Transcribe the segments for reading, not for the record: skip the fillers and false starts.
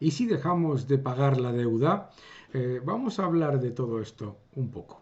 ¿Y si dejamos de pagar la deuda? Vamos a hablar de todo esto un poco.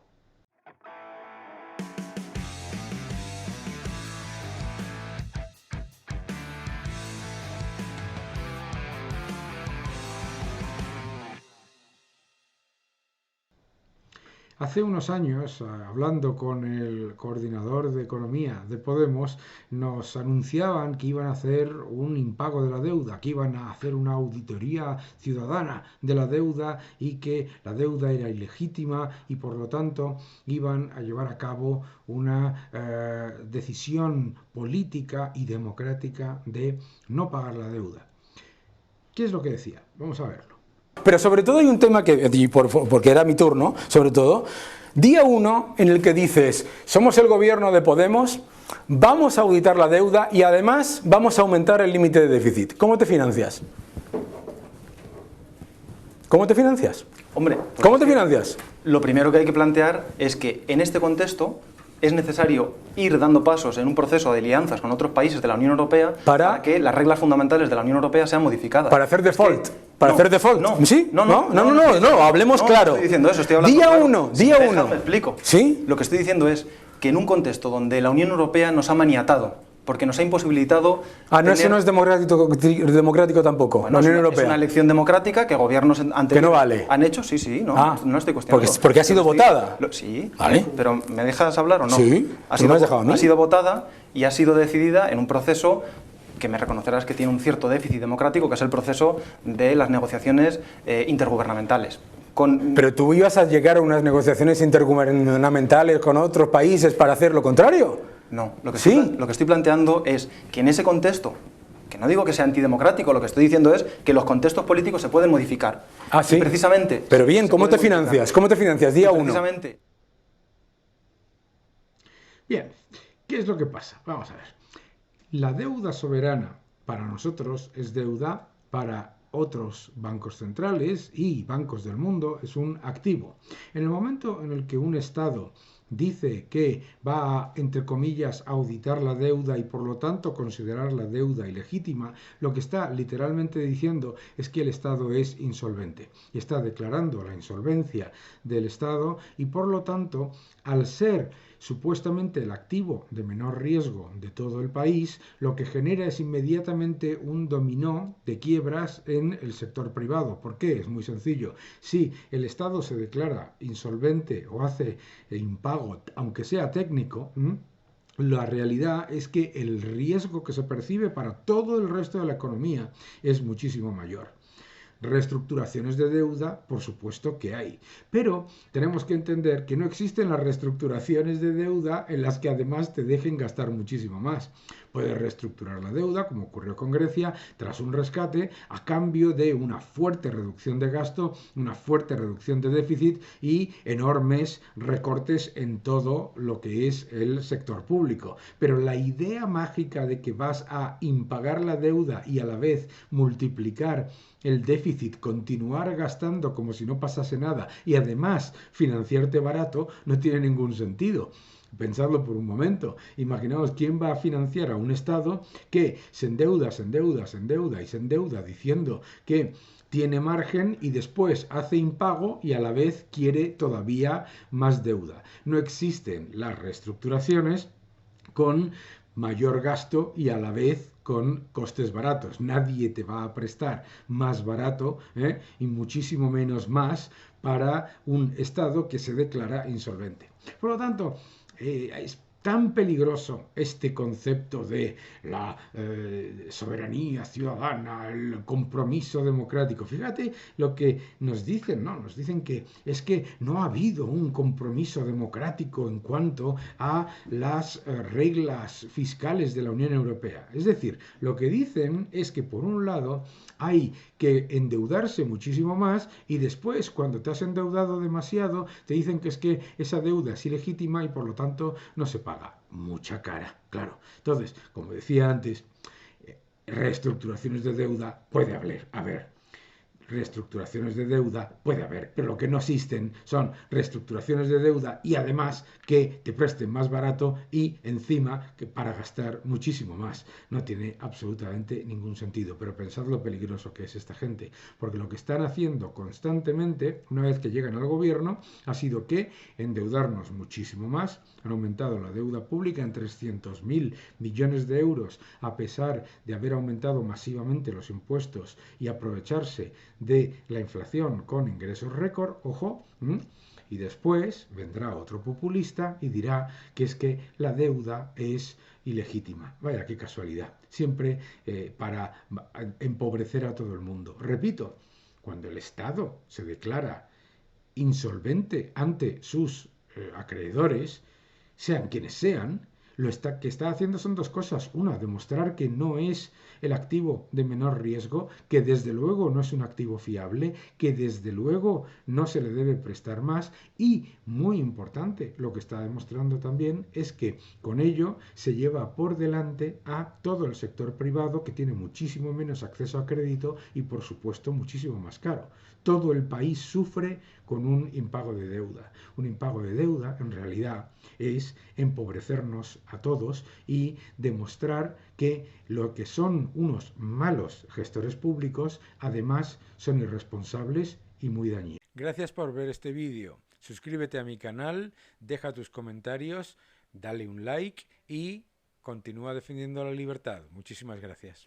Hace unos años, hablando con el coordinador de economía de Podemos, nos anunciaban que iban a hacer un impago de la deuda, que iban a hacer una auditoría ciudadana de la deuda y que la deuda era ilegítima y por lo tanto iban a llevar a cabo una decisión política y democrática de no pagar la deuda. ¿Qué es lo que decía? Vamos a verlo. Pero sobre todo hay un tema que, porque era mi turno, sobre todo, día uno en el que dices, somos el gobierno de Podemos, vamos a auditar la deuda y además vamos a aumentar el límite de déficit. ¿Cómo te financias? ¿Cómo te financias? Hombre, ¿cómo te financias? Lo primero que hay que plantear es que en este contexto es necesario ir dando pasos en un proceso de alianzas con otros países de la Unión Europea para que las reglas fundamentales de la Unión Europea sean modificadas. Para hacer default. Para hacer default. No, ¿Sí? no, hablemos claro. No estoy diciendo eso, estoy hablando día claro. uno. Me explico. ¿Sí? Lo que estoy diciendo es que en un contexto donde la Unión Europea nos ha maniatado, porque nos ha imposibilitado... Eso no es democrático tampoco, bueno, la Unión Europea. Es una elección democrática que gobiernos anteriores que no vale. Han hecho, sí, no estoy cuestionando. Porque ha sido votada. Sí, ¿vale? Pero ¿me dejas hablar o no? Sí, ha sido votada y ha sido decidida en un proceso que me reconocerás que tiene un cierto déficit democrático, que es el proceso de las negociaciones intergubernamentales. Pero tú ibas a llegar a unas negociaciones intergubernamentales con otros países para hacer lo contrario. No, lo que estoy planteando es que en ese contexto, que no digo que sea antidemocrático, lo que estoy diciendo es que los contextos políticos se pueden modificar. Ah, sí. Y precisamente... Pero bien, ¿cómo te financias? ¿Cómo te financias? Día uno. Bien, ¿qué es lo que pasa? Vamos a ver. La deuda soberana para nosotros es deuda, para otros bancos centrales y bancos del mundo es un activo. En el momento en el que un Estado dice que va a, entre comillas, auditar la deuda y por lo tanto considerar la deuda ilegítima, lo que está literalmente diciendo es que el Estado es insolvente y está declarando la insolvencia del Estado y por lo tanto, al ser supuestamente el activo de menor riesgo de todo el país, lo que genera es inmediatamente un dominó de quiebras en el sector privado. ¿Por qué? Es muy sencillo. Si el Estado se declara insolvente o hace impago, aunque sea técnico, la realidad es que el riesgo que se percibe para todo el resto de la economía es muchísimo mayor. Reestructuraciones de deuda, por supuesto que hay, pero tenemos que entender que no existen las reestructuraciones de deuda en las que además te dejen gastar muchísimo más. Puedes reestructurar la deuda, como ocurrió con Grecia, tras un rescate, a cambio de una fuerte reducción de gasto, una fuerte reducción de déficit y enormes recortes en todo lo que es el sector público. Pero la idea mágica de que vas a impagar la deuda y a la vez multiplicar el déficit, continuar gastando como si no pasase nada y además financiarte barato, no tiene ningún sentido. Pensadlo por un momento. Imaginaos quién va a financiar a un Estado que se endeuda diciendo que tiene margen y después hace impago y a la vez quiere todavía más deuda. No existen las reestructuraciones con mayor gasto y a la vez con costes baratos. Nadie te va a prestar más barato y muchísimo menos más para un Estado que se declara insolvente. Por lo tanto, es tan peligroso este concepto de la soberanía ciudadana, el compromiso democrático. Fíjate lo que nos dicen, ¿no? Nos dicen que es que no ha habido un compromiso democrático en cuanto a las reglas fiscales de la Unión Europea. Es decir, lo que dicen es que por un lado hay que endeudarse muchísimo más y después, cuando te has endeudado demasiado, te dicen que es que esa deuda es ilegítima y por lo tanto no se paga. Mucha cara, claro. Entonces, como decía antes, reestructuraciones de deuda puede haber. A ver, reestructuraciones de deuda puede haber, pero lo que no existen son reestructuraciones de deuda y además que te presten más barato y encima que para gastar muchísimo más. No tiene absolutamente ningún sentido, pero pensad lo peligroso que es esta gente, porque lo que están haciendo constantemente, una vez que llegan al gobierno, ha sido que endeudarnos muchísimo más. Han aumentado la deuda pública en 300.000 millones de euros, a pesar de haber aumentado masivamente los impuestos y aprovecharse de la inflación con ingresos récord, ojo, y después vendrá otro populista y dirá que es que la deuda es ilegítima. Vaya, qué casualidad. Siempre para empobrecer a todo el mundo. Repito, cuando el Estado se declara insolvente ante sus acreedores, sean quienes sean, que está haciendo son dos cosas. Una, demostrar que no es el activo de menor riesgo, que desde luego no es un activo fiable, que desde luego no se le debe prestar más y, muy importante, lo que está demostrando también es que con ello se lleva por delante a todo el sector privado que tiene muchísimo menos acceso a crédito y, por supuesto, muchísimo más caro. Todo el país sufre con un impago de deuda. Un impago de deuda, en realidad, es empobrecernos a todos y demostrar que lo que son unos malos gestores públicos, además, son irresponsables y muy dañinos. Gracias por ver este vídeo. Suscríbete a mi canal, deja tus comentarios, dale un like y continúa defendiendo la libertad. Muchísimas gracias.